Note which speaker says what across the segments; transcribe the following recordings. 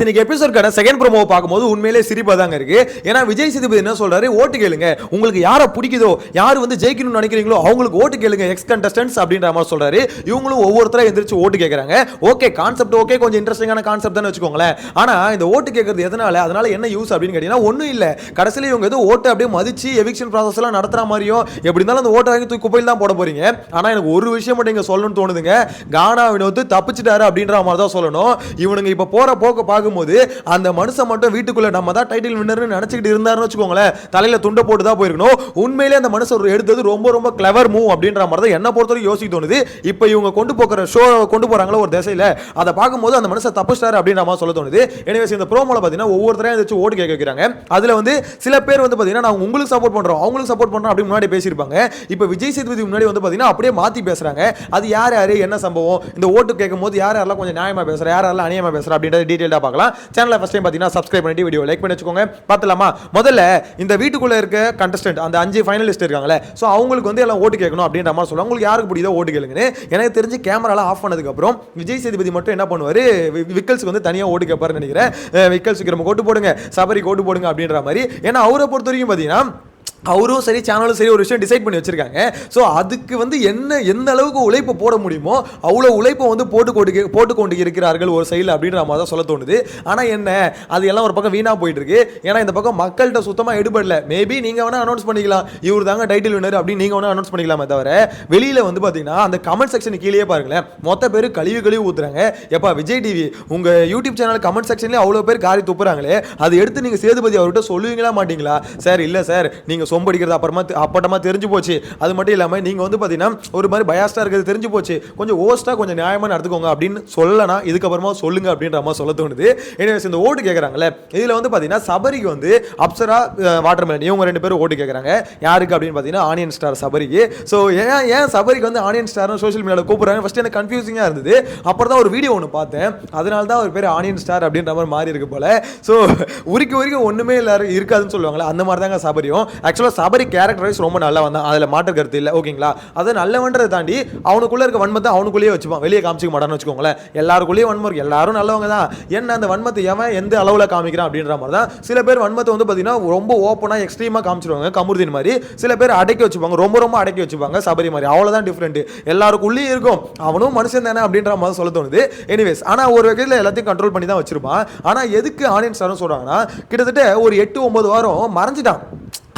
Speaker 1: இன்னைக்கு எபிசோட்கான second promo பார்க்கும்போது உண்மையிலே சிரிப்பா தாங்க இருக்கு. ஏன்னா விஜய் சேதுபதி என்ன சொல்றாரு, ஓட்டு கேளுங்க, உங்களுக்கு யாரை பிடிக்குதோ, யார் வந்து ஜெயிக்கணும்னு நினைக்கிறீங்களோ அவங்களுக்கு ஓட்டு கேளுங்க எக்ஸ் கண்டஸ்டன்ட்ஸ் அப்படின்ற மாதிரி சொல்றாரு. இவங்களும் ஒவ்வொருத்தரா எந்திரிச்சு ஓட்டு கேட்கறாங்க. ஓகே, கான்செப்ட் ஓகே, கொஞ்சம் இன்ட்ரெஸ்டிங்கான கான்செப்ட் தான் வச்சுக்கோங்களேன். ஆனா இந்த ஓட்டு கேட்கறது எதனால, அதனால என்ன யூஸ் அப்படின்னு கேட்டீங்கன்னா ஒன்றும் இல்லை. கடைசியில் இவங்க ஏதோ ஓட்டு அப்படியே மதிச்சு எவிக்ஷன் ப்ராசஸ் எல்லாம் நடத்துற மாதிரியும் எப்படி இருந்தாலும் அந்த ஓட்டை வாங்கி தூக்கி குப்பையில் தான் போட போறீங்க. ஆனா எனக்கு ஒரு விஷயம் மட்டும் இங்க சொல்லணும்னு தோணுதுங்க, கானா வினோத் தப்பிச்சிட்டாரு அப்படின்ற மாதிரி தான் சொல்லணும். இவனுங்க இப்ப போற போக்க பார்க்கும்போது அந்த மனுஷன் மட்டும் வீட்டுக்குள்ள நம்ம தான் டைட்டில் வின்னர்னு நினைச்சிட்டு இருந்தாருன்னு வச்சுக்கோங்களேன், தலையில துண்டை போட்டு தான் போயிருக்கணும். உண்மையிலே அந்த மனுஷன் எடுத்தது ரொம்ப ரொம்ப கிளவர் மூவ் அப்படின்ற மாதிரி தான் என்ன பொறுத்தவரைக்கும் யோசிக்க தோணுது. இப்போ இவங்க கொண்டு போகிற ஷோ கொண்டு போறாங்களோ ஒரு திசையில, அதை பார்க்கும்போது அந்த மனுஷன் தப்பிச்சிட்டாரு அப்படின்ற மாதிரி சொல்ல தோணுது. எனிவேஸ் இந்த ப்ரோமோல பார்த்தீங்கன்னா ஒவ்வொருத்தரையும் வச்சு ஓட்டு கேட்க வைக்கிறாங்க. அதுல வந்து சில பேர் வந்து பார்த்தீங்கன்னா நான் உங்களுக்கு சப்போர்ட் பண்றோம், அவங்களுக்கு சப்போர்ட் பண்றோம் அப்படி முன்னாடி பேசியிருப்பாங்க. இப்போ விஜய் சேதுபதி முன்னாடி வந்து பார்த்தீங்கன்னா அப்படியே மாத்தி பேசுறாங்க. அது யார் யாரு என்ன சம்பவம், இந்த ஓட்டு கேட்கும் போது யார் யாரெல்லாம் கொஞ்சம் நியாயமா பேசுற, யார் யாரெல்லாம் அநியாயமா பேசுற அப்படின்றத டீடைலா பார்க்கலாம். சேனலை ஃபர்ஸ்ட் டைம் பார்த்தீங்கன்னா சப்ஸ்கிரைப் பண்ணிட்டு வீடியோ லைக் பண்ணி வச்சுக்கோங்க. பார்த்தலாமா? முதல்ல இந்த வீட்டுக்குள்ள இருக்க கண்டஸ்டன்ட் அந்த 5 ஃபைனலிஸ்ட் இருக்காங்களே, ஸோ அவங்களுக்கு வந்து எல்லாம் ஓட்டு கேட்கணும் அப்படின்ற மாதிரி சொல்லுவாங்க. உங்களுக்கு யாருக்கு பிடிக்குதோ ஓட்டு கேளுங்கன்னு. எனக்கு தெரிஞ்சு கேமராலாம் ஆஃப் பண்ணதுக்கு அப்புறம் விஜய் சேதுபதி மட்டும் என்ன பண்ணுவாரு, விக்கல்ஸ்க்கு வந்து தனியாக ஓட்டு கேட்பாருன்னு நினைக்கிறேன். விக்கல்ஸ் விக்ரம் ஓட்டு போடுங்க, சபரி ஓட்டு போடுங்க அப்படின்ற மாதிரி. ஏன்னா அவரை பொறுத்த வரைக்கும் பார்த்தீங்கன்னா அவரும் சரி சேனலும் சரி ஒரு விஷயம் டிசைட் பண்ணி வச்சிருக்காங்க. ஸோ அதுக்கு வந்து என்ன எந்த அளவுக்கு உழைப்பு போட முடியுமோ அவ்வளோ உழைப்பை வந்து போட்டு கொண்டு இருக்கிறார்கள் ஒரு சைடில் அப்படின்ற மாதிரி தான் சொல்ல தோணுது. ஆனால் என்ன, அது எல்லாம் ஒரு பக்கம் வீணாக போயிட்டு இருக்கு. ஏன்னா இந்த பக்கம் மக்கள்கிட்ட சுத்தமாக எடுபடல. மேபி நீங்கள் வேணால் அனௌன்ஸ் பண்ணிக்கலாம், இவர் தாங்க டைட்டில் வின்னர் அப்படின்னு நீங்கள் வேணால் அனௌன்ஸ் பண்ணிக்கலாமே தவிர, வெளியில் வந்து பார்த்தீங்கன்னா அந்த கமெண்ட் செக்ஷன் கீழே பாருங்களேன், மொத்த பேர் கழுவி ஊற்றுறாங்க. எப்பா விஜய் டிவி உங்கள் யூடியூப் சேனல் கமெண்ட் செக்ஷன்லேயே அவ்வளோ பேர் காரி துப்புறாங்களே, அதை எடுத்து நீங்கள் சேதுபதி அவர்கிட்ட சொல்லுவீங்களா மாட்டீங்களா? சார் இல்லை சார், நீங்கள் சொம்படிக்கிறது அப்பட்டமா தெரிஞ்சு போச்சு. அது மட்டும் இல்லாம நீங்க வந்து பாத்தீங்கன்னா ஒரு மாதிரி பயாஸ்டா இருக்கிறது தெரிஞ்சு போச்சு, கொஞ்சம் ஓஸ்டா கொஞ்சம் நியாயமா நடந்துக்கோங்க அப்படின்னு சொல்லனா இதுக்கப்புறமா சொல்லுங்க அப்படின்ற மாதிரி சொல்ல தோணுது. எனிவேஸ் இந்த ஓட்டு கேட்கறாங்கல்ல, இதுல வந்து பாத்தீங்கன்னா சபரிக்கு வந்து அப்சரா வாட்டர்மெலன் இவங்க 2 பேரும் ஓட்டு கேட்கறாங்க. யாருக்கு அப்படின்னு பாத்தீங்கன்னா ஆனியன் ஸ்டார் சபரிக்கு. ஸோ ஏன் சபரிக்கு வந்து ஆனியன் ஸ்டார் சோஷியல் மீடியாவில் கூப்பிடுறாங்க ஃபர்ஸ்ட் எனக்கு கன்ஃபியூசிங்கா இருந்தது. அப்புறம் தான் ஒரு வீடியோ ஒன்று பார்த்தேன், அதனால தான் ஒரு பேர் ஆனியன் ஸ்டார் அப்படின்ற மாதிரி மாறி இருக்கு போல. ஸோ உரிக்க ஒண்ணுமே எல்லாரும் இருக்காதுன்னு சொல்லுவாங்களே, அந்த மாதிரி தாங்க சபரியும். ஆக்சுவலாக சபரி கேரக்டர் வைஸ் ரொம்ப நல்லா வந்தான், அதில் மாற்று கருத்து இல்லை. ஓகேங்களா? அதை நல்லவன்றதை தாண்டி அவனுக்குள்ள இருக்க வன்மத்தை அவனுக்குள்ளேயே வச்சுப்பான், வெளியே காமிச்சிக்க மாட்டான்னு வச்சுக்கோங்களேன். எல்லாருக்குள்ளேயும் வன்மம் இருக்கு, எல்லாரும் நல்லவங்க தான். என்ன அந்த வன்மத்தை எவன் எந்த அளவில் காமிக்கிறான் அப்படின்ற மாதிரி தான். சில பேர் வன்மத்தை வந்து பார்த்தீங்கன்னா ரொம்ப ஓப்பனாக எக்ஸ்ட்ரீமாக காமிச்சிருவாங்க, கமருதீன் மாதிரி. சில பேர் அடக்கி வச்சுப்பாங்க, ரொம்ப அடக்கி வச்சுப்பாங்க, சபரி மாதிரி. அவ்வளோதான் டிஃப்ரெண்ட். எல்லாருக்குள்ளேயும் இருக்கும், அவனும் மனுஷன் தானே அப்படின்ற மாதிரி சொல்ல தோணுது. எனிவேஸ் ஆனால் ஒரு வகையில் எல்லாத்தையும் கண்ட்ரோல் பண்ணி தான் வச்சிருப்பான். ஆனால் எதுக்கு ஆனியன் ஸ்டார்னு சொல்கிறாங்கன்னா, கிட்டத்தட்ட ஒரு 8-9 வாரம் மறைஞ்சிட்டான்,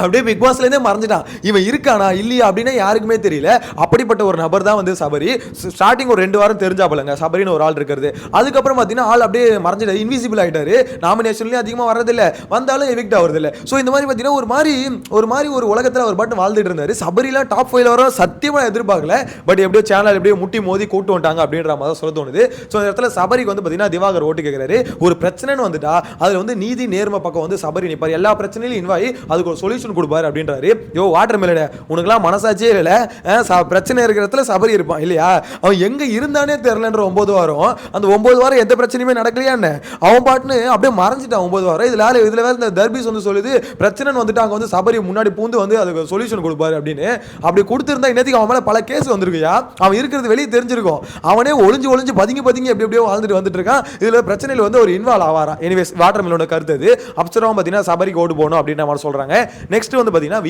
Speaker 1: அப்படியே பிக் பாஸ்லேருந்தே மறைஞ்சிட்டான். இவன் இருக்கானா இல்லையா அப்படின்னு யாருக்குமே தெரியல. அப்படிப்பட்ட ஒரு நபர் தான் வந்து சபரி. ஸ்டார்டிங் ஒரு 2 வாரம் தெரிஞ்சாப்பலங்க சபரின்னு ஒரு ஆள் இருக்கிறது. அதுக்கப்புறம் பார்த்தீங்கன்னா ஆள் அப்படியே மறைஞ்சிட்டாரு, இன்விசிபிள் ஆகிட்டாரு. நாமினேஷன்லேயும் அதிகமாக வர்றதில்லை, வந்தாலும் எவிக்ட் ஆகுறதில்லை. ஸோ இந்த மாதிரி பார்த்தீங்கன்னா ஒரு மாதிரி ஒரு உலகத்தில் அவர் பாட்டு வாழ்ந்துட்டு இருந்தார். சபரிலாம் டாப் 5 வர சத்தியமாக எதிர்பார்க்கல. பட் எப்படியோ சேனல் எப்படியோ முட்டி மோதி கூட்டு வந்துட்டாங்க அப்படின்ற மாதிரி சொல்ல தோணுது. ஸோ இந்த இடத்துல சபரிக்கு வந்து பார்த்தீங்கன்னா திவாகர் ஓட்டு கேட்குறாரு. ஒரு பிரச்சனைன்னு வந்துட்டா அதில் வந்து நீதி நேர்மை பக்கம் வந்து சபரி நிற்பார், எல்லா பிரச்சனையிலும் இன்வாயி அதுக்கு ஒரு சொல்யூஷன் கொடுப்பாரு அப்படின்றாரு. யோ வாட்டர் மெலன், உனக்குலாம் மனசாட்சியே இல்லை, பிரச்சனை இருக்கிற இடத்துல சபரி இருப்பான் இல்லையா? அவன் எங்க இருந்தானே தெரியலன்ற 9 வாரம், அந்த 9 வாரம் எந்த பிரச்சனையுமே நடக்கலையா என்ன? அவன் பாட்டுன்னு அப்படியே மறைஞ்சிட்டான் 9 வாரம். இதுல வேற இந்த தர்பீஸ் வந்து சொல்லுது பிரச்சனை வந்துட்டு அங்க வந்து சபரி முன்னாடி பூந்து வந்து அதுக்கு சொல்யூஷன் கொடுப்பாரு அப்படின்னு. அப்படி கொடுத்திருந்தா இன்னத்துக்கு அவன் மேல பல கேஸ் வந்திருக்குயா, அவன் இருக்கிறது வெளியே தெரிஞ்சிருக்கும். அவனே ஒளிஞ்சு பதுங்கி எப்படியோ வாழ்ந்துட்டு வந்துட்டு இருக்கான். இதுல பிரச்சனையில் வந்து ஒரு இன்வால்வ் ஆவாரா. எனிவேஸ் வாட்டர் மெலனோட கருத்து அது. அப்சராவும் பார்த்தீங்கன்னா சபரிக்கு ஓட்டு போகணும் அப்படின்ற மாதிரி சொல்றாங்க. நெக்ஸ்ட் வந்து பார்த்தீங்கன்னா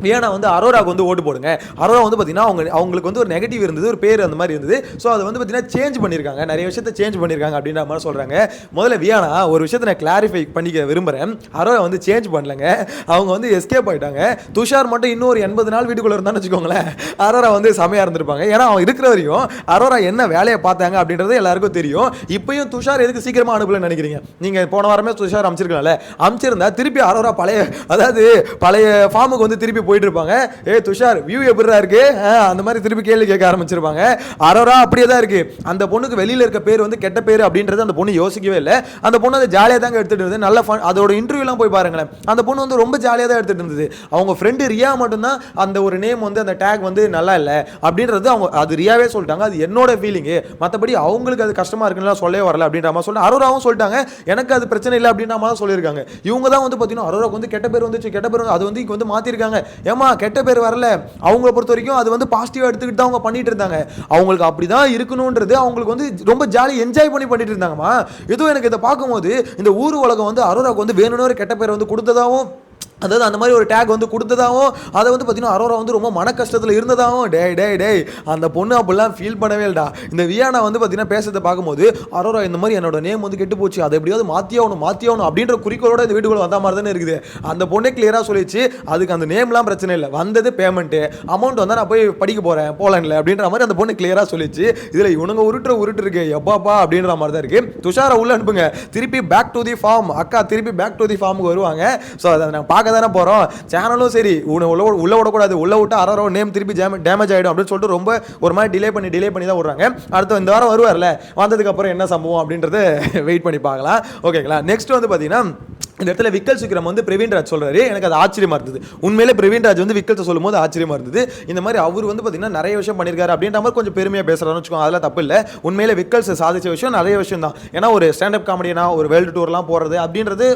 Speaker 1: வியானா வந்து அரோராவுக்கு வந்து ஓட்டு போடுங்க. அரோரா வந்து பார்த்தீங்கன்னா அவங்களுக்கு வந்து ஒரு நெகட்டிவ் இருந்தது, ஒரு பேர் அந்த மாதிரி இருந்தது. ஸோ அதை வந்து பார்த்தீங்கன்னா சேஞ்ச் பண்ணியிருக்காங்க, நிறைய விஷயத்தை சேஞ்ச் பண்ணியிருக்காங்க அப்படின்ற மாதிரி சொல்கிறாங்க. முதல்ல வியானா ஒரு விஷயத்தை நான் கிளாரிஃபை பண்ணிக்க விரும்புகிறேன். அரோரா வந்து சேஞ்ச் பண்ணலங்க, அவங்க வந்து எஸ்கேப் ஆகிட்டாங்க. துஷார் மட்டும் இன்னும் ஒரு 80 நாள் வீட்டுக்குள்ளே இருந்தான்னு வச்சுக்கோங்களேன், அரோரா வந்து செமையாக இருந்திருப்பாங்க. ஏன்னா அவன் இருக்கிற வரையும் அரோரா என்ன வேலையை பார்த்தாங்க அப்படின்றது எல்லாருக்கும் தெரியும். இப்பயும் துஷார் எதுக்கு சீக்கிரமாக அனுப்பலன்னு நினைக்கிறீங்க? நீங்கள் போன வாரமே துஷார் அமைச்சிருக்கலாம்ல, அமைச்சிருந்தா திருப்பி அரோரா பழைய ஃபார்முக்கு வந்து திருப்பி போயிட்டு இருப்பாங்க. துஷார் வியூ எப்படிடா இருக்கு அந்த மாதிரி திருப்பி கேள்வி கேட்க ஆரம்பிச்சிருப்பாங்க. அரோரா அப்படியே தான் இருக்கு. அந்த பொண்ணுக்கு வெளியில இருக்க பேர் வந்து கெட்ட பேர் அப்படின்றது அந்த பொண்ணு யோசிக்கவே இல்லை. அந்த பொண்ணு அதை ஜாலியாக தாங்க எடுத்துட்டு இருந்தது. நல்ல அதோட இன்டர்வியூலாம் போய் பாருங்களேன், அந்த பொண்ணு வந்து ரொம்ப ஜாலியாக தான் எடுத்துட்டு இருந்தது. அவங்க ஃப்ரெண்டு ரியா மட்டும்தான் அந்த ஒரு நேம் வந்து அந்த டேக் வந்து நல்லா இல்லை அப்படின்றது அவங்க அது ரியாவே சொல்லிட்டாங்க. அது என்னோட ஃபீலிங்கு, மற்றபடி அவங்களுக்கு அது கஷ்டமா இருக்குன்னு சொல்லவே வரல அப்படின்ற மாதிரி சொல்ல அரோராவும் சொல்லிட்டாங்க. எனக்கு அது பிரச்சனை இல்லை அப்படின்ற மாதிரி சொல்லியிருக்காங்க. இவங்க தான் வந்து பார்த்தீங்கன்னா அரோராவுக்கு வந்து கெட்ட பேர் வந்துச்சு, அது வந்து இங்கே வந்து மாற்றிருக்காங்க, ஏமா கெட்ட பேர் வரல, அவங்கள பொறுத்த வரைக்கும் அது வந்து பாசிட்டிவா எடுத்துக்கிட்டு தான் அவங்க பண்ணிட்டு இருந்தாங்க. அவங்களுக்கு அப்படிதான் இருக்கணும்ன்றது அவங்களுக்கு வந்து ரொம்ப ஜாலி என்ஜாய் பண்ணி பண்ணிட்டு இருந்தாங்கம்மா. ஏதோ எனக்கு இதை பார்க்கும்போது இந்த ஊர் உலகம் வந்து அரோராவுக்கு வந்து வேணும்னு ஒரு கெட்ட பேர் வந்து கொடுத்ததாகவும், அதாவது அந்த மாதிரி ஒரு டேக் வந்து கொடுத்ததாகவும், அதை வந்து பார்த்தீங்கன்னா அரோரா வந்து ரொம்ப மன கஷ்டத்தில் இருந்ததாகவும், டேய் அந்த பொண்ணு அப்படிலாம் ஃபீல் பண்ணவே இல்லைடா. இந்த வியானா வந்து பார்த்தீங்கன்னா பேசுறதை பார்க்கும்போது அரோரா இந்த மாதிரி என்னோட நேம் வந்து கெட்டு போச்சு, அதை எப்படியாவது மாற்றியாகணும் அப்படின்ற குறிக்கோளோட இந்த வீட்டுக்குள்ள வந்த மாதிரி தானே இருக்குது. அந்த பொண்ணே கிளியராக சொல்லிச்சு, அதுக்கு அந்த நேம்லாம் பிரச்சனை இல்லை, வந்தது பேமெண்ட்டு அமௌண்ட் வந்தால் நான் போய் படிக்க போகிறேன் போலான்ல அப்படின்ற மாதிரி அந்த பொண்ணு கிளியராக சொல்லிச்சு. இதில் இவனுங்க உருட்டு இருக்கு எப்பாப்பா அப்படின்ற மாதிரி தான் இருக்குது. துஷாரை உள்ள அனுப்புங்க, திருப்பி பேக் டு தி ஃபார்ம், அக்கா திருப்பி பேக் டு தி ஃபார்முக்கு வருவாங்க. ஸோ அதை நான் பார்க்க தானே போகிறோம். சேனலும் சரி உள்ள விடக்கூடாது, உள்ள விட்டு அரோரா நேம் திருப்பி டேமேஜ் ஆகிடும் அப்படின்னு சொல்லிட்டு ரொம்ப ஒரு மாதிரி டிலே பண்ணி தான் விடுறாங்க. அடுத்த இந்த வாரம் வருவார்ல, வந்ததுக்கு அப்புறம் என்ன சம்பவம் அப்படின்றத வெயிட் பண்ணி பார்க்கலாம். ஓகேங்களா. நெக்ஸ்ட் வந்து பார்த்தீங்கன்னா இந்த இடத்துல விக்கல் சுக்கிரம் வந்து பிரவீன்ராஜ் சொல்றாரு, எனக்கு அது ஆச்சரியமா இருந்தது. உண்மையிலே பிரவீன்ராஜ் வந்து விக்கல்ஸை சொல்லும் போது ஆச்சரியமா இருந்தது. இந்த மாதிரி அவர் வந்து பார்த்தீங்கன்னா நிறைய விஷயம் பண்ணியிருக்காரு அப்படின்ற மாதிரி கொஞ்சம் பெருமையாக பேசுறாருன்னு வச்சுக்கோங்க, அதெல்லாம் தப்பு இல்லை. உண்மையிலே விக்கல்ஸ் சாதிச்ச விஷயம் நிறைய விஷயம் தான். ஏன்னா ஒரு ஸ்டாண்டப் காமெடினா ஒரு வேர்ல்டு டூர்லாம் போகிறது அப்படின்றது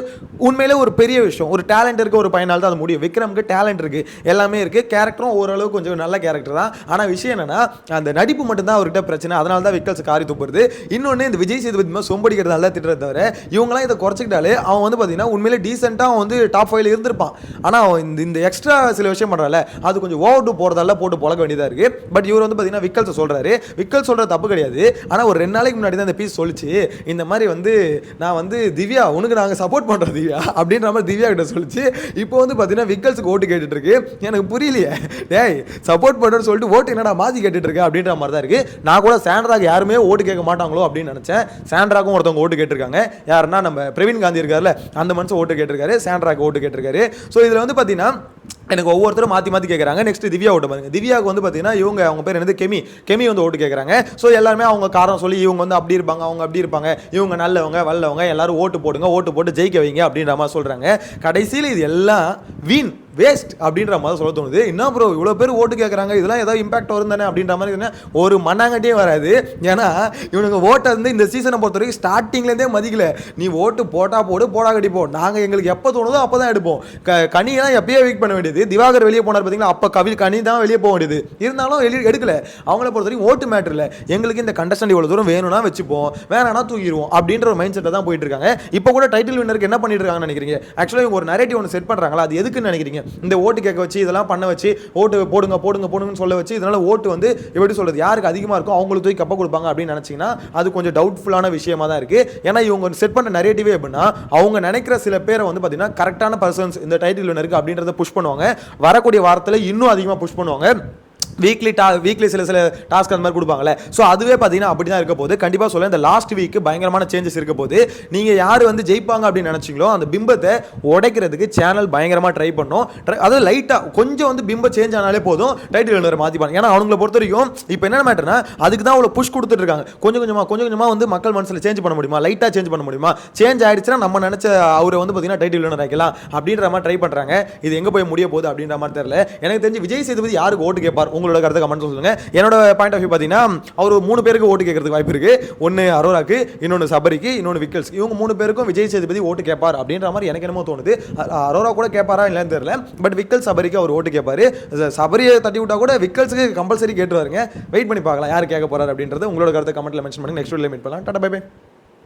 Speaker 1: உண்மையிலே ஒரு பெரிய விஷயம். ஒரு டேலண்ட் இருக்க ஒரு பையனால் தான் அது முடியும். விக்ரமுக்கு டேலண்ட் இருக்குது, எல்லாமே இருக்குது, கேரக்டரும் ஓரளவு கொஞ்சம் நல்ல கேரக்டர் தான். ஆனால் விஷயம் என்னன்னா அந்த நடிப்பு மட்டும்தான் அவர்கிட்ட பிரச்சனை. அதனால தான் விக்கல்ஸ் காரி துப்புறது. இன்னொன்று இந்த விஜய் சேதுபதி சொம்படிக்கிறது நல்லா திட்டுறத தவிர இவங்களாம் இதை குறைச்சிக்கிட்டாலே அவன் வந்து பார்த்தீங்கன்னா உண்மையிலே டீசெண்டாக அவன் வந்து டாப் 5ல இருந்திருப்பான். ஆனால் அவன் இந்த எக்ஸ்ட்ரா சில விஷயம் பண்ணுறால அது கொஞ்சம் ஓவர் டு போகிறதால போட்டு பழக வேண்டியதாக இருக்குது. பட் இவர் வந்து பார்த்தீங்கன்னா விக்கல்ஸ் சொல்கிறாரு, விக்கல் சொல்கிற தப்பு கிடையாது. ஆனால் ஒரு 2 நாளைக்கு முன்னாடி தான் இந்த பீஸ் சொல்லிச்சு, இந்த மாதிரி வந்து நான் வந்து திவ்யா உனக்கு நாங்கள் சப்போர்ட் பண்ணுறோம் திவ்யா அப்படின்ற மாதிரி திவ்யா கிட்ட சொல்லிச்சு. இப்போ வந்து பார்த்தீங்கன்னா விக்கல்ஸுக்கு ஓட்டு கேட்டுட்டு இருக்கு. எனக்கு புரியலையே, டேய் சப்போர்ட் பண்ணுறேன்னு சொல்லிட்டு ஓட்டு என்னடா மாற்றி கேட்டுட்டு இருக்கு அப்படின்ற மாதிரி தான் இருக்குது. நான் கூட சாண்ட்ராக்கு யாருமே ஓட்டு கேட்க மாட்டாங்களோ அப்படின்னு நினச்சேன். சாண்ட்ராக்கும் ஒருத்தவங்க ஓட்டு கேட்டிருக்காங்க. யாருன்னா நம்ம பிரவீன் காந்தி இருக்கார்ல, அந்த மனுஷன் ஓட்டு கேட்டிருக்காரு, சாண்ட்ராக்கு ஓட்டு கேட்டிருக்காரு. ஸோ இதில் வந்து பார்த்தீங்கன்னா எனக்கு ஒவ்வொருத்தரும் மாற்றி கேட்குறாங்க. நெக்ஸ்ட் திவ்யா ஓட்டு பாருங்க. திவ்யாவுக்கு வந்து பார்த்தீங்கன்னா அவங்க பேர் என்னது கெமி வந்து ஓட்டு கேட்குறாங்க. ஸோ எல்லாருமே அவங்க காரணம் சொல்லி இவங்க வந்து அப்படி இருப்பாங்க, அவங்க அப்படி இருப்பாங்க, இவங்க நல்லவங்க வல்லவங்க, எல்லாரும் ஓட்டு போட்டு ஜெயிக்க வைங்க அப்படின்ற மாதிரி சொல்கிறாங்க. கடைசியில் இது எல்லாம் வீண் வேஸ்ட் அப்படின்ற மாதிரி சொல்ல தோணுது. என்ன ப்ரோ இவ்வளோ பேர் ஓட்டு கேட்குறாங்க, இதெல்லாம் ஏதாவது இம்பாக்ட் வரும் தானே அப்படின்ற மாதிரி ஒரு மண்ணாங்கட்டியே வராது. ஏன்னா இவனுங்க ஓட்டை வந்து இந்த சீசனை பொறுத்த வரைக்கும் ஸ்டார்டிங்லேருந்தே மதிக்கல. நீ ஓட்டு போட்டா போடு, போடா கட்டிப்போம், நாங்கள் எங்களுக்கு எப்போ தோணுதோ அப்போ தான் எடுப்போம். கனியெல்லாம் எப்பயே வீக் பண்ண வேண்டியது. திவாகர் வெளியே போனார் பார்த்தீங்களா, அப்போ கனி தான் வெளியே போக வேண்டியது. இருந்தாலும் எடுக்கல. அவங்கள பொறுத்த வரைக்கும் ஓட்டு மேட்டர் இல்லை, எங்களுக்கு இந்த கண்டஸ்டன்ட் இவ்வளோ தூரம் வேணும்னா வச்சுப்போம், வேணானா தூக்கிடுவோம் அப்படின்ற ஒரு மைண்ட் செட்டை தான் போயிட்டு இருக்காங்க. இப்போ கூட டைட்டில் வின்னருக்கு என்ன பண்ணிட்டு இருக்காங்கன்னு நினைக்கிறீங்க? ஆக்சுவலாக இவங்க ஒரு நரேட்டிவ் ஒன்று செட் பண்ணுறாங்களா, அது எதுக்குன்னு நினைக்கிறீங்க? இந்த ஓட்டு கேட்க வச்சு இதெல்லாம் பண்ண வச்சு ஓட்டு போடுங்கன்னு சொல்ல வச்சு இதனால ஓட்டு வந்து எப்படி சொல்றது யாருக்கு அதிகமாக இருக்கும் அவங்களுக்கு தூக்கி கப்ப கொடுப்பாங்க அப்படின்னு நினைச்சீங்கன்னா அது கொஞ்சம் டவுட்ஃபுல்லான விஷயமா தான் இருக்கு. ஏன்னா இவங்க செட் பண்ண நரேட்டிவே எப்படின்னா அவங்க நினைக்கிற சில பேரை வந்து பார்த்தீங்கன்னா கரெக்டான பர்சன்ஸ் இந்த டைட்டில் வின்னருக்கு அப்படின்றத புஷ் பண்ணுவாங்க. வரக்கூடிய வாரத்தில் இன்னும் அதிகமாக புஷ் பண்ணுவாங்க. வீக்லி சில டாஸ்க் அந்த மாதிரி கொடுப்பாங்களே. ஸோ அதுவே பார்த்தீங்கன்னா அப்படி தான் இருக்க போது. கண்டிப்பாக சொல்ல இந்த லாஸ்ட் வீக் பயங்கரமான சேஞ்சஸ் இருக்க போது. நீங்கள் யார் வந்து ஜெயிப்பாங்க அப்படின்னு நினச்சிங்களோ அந்த பிம்பத்தை உடைக்கிறதுக்கு சேனல் பயங்கரமாக ட்ரை பண்ணோம். அதாவது லைட்டாக கொஞ்சம் வந்து பிம்பம் சேஞ்ச் ஆனாலே போதும் டைட்டில் வின்னர் மாற்றிப்பாங்க. ஏன்னா அவங்கள பொறுத்த வரைக்கும் இப்போ என்ன மேட்டர்னா அதுக்கு தான் அவ்வளோ புஷ் கொடுத்துட்டு இருக்காங்க. கொஞ்சம் கொஞ்சமாக வந்து மக்கள் மனசில் சேஞ்ச் பண்ண முடியுமா, லைட்டாக சேஞ்ச் பண்ண முடியுமா, சேஞ்ச் ஆயிடுச்சுன்னா நம்ம நினச்ச அவரை வந்து பார்த்தீங்கன்னா டைட்டில் வின்னர் ஆக்கலாம் அப்படின்ற மாதிரி ட்ரை பண்ணுறாங்க. இது எங்கே போய் முடிய போகுது அப்படின்ற மாதிரி தெரியல. எனக்கு தெரிஞ்சு விஜய் சேதுபதி யாருக்கு ஓட்டு கேட்பார் உங்களோட கருத்தை கமெண்ட் சொல்லுங்க. என்னோட பாயிண்ட் ஆஃப் வியூ பார்த்தீங்கன்னா அவர் 3 பேருக்கு ஓட்டு கேட்கறதுக்கு வாய்ப்பு இருக்கு. ஒன்று அரோராக்கு, இன்னொன்று சபரிக்கு, இன்னொன்று விக்கல்ஸ். இவங்க 3 பேருக்கும் விஜய் சேதுபதி ஓட்டு கேட்பார் அப்படின்ற மாதிரி எனக்கு என்னமோ தோணுது. அரோரா கூட கேட்பாரா இல்லைன்னு தெரியல. பட் விக்கல் சபரிக்கு அவர் ஓட்டு கேட்பாரு. சபரியை தட்டி விட்டா கூட விக்கல்ஸுக்கு கம்பல்சரி கேட்டுருவாருங்க. வெயிட் பண்ணி பார்க்கலாம் யார் கேட்க போறாரு அப்படின்றது. உங்களோட கருத்தை கமெண்ட்ல மென்ஷன் பண்ணி நெக்ஸ்ட் வீடியோல மீட் பண்ணலாம். Tata bye by.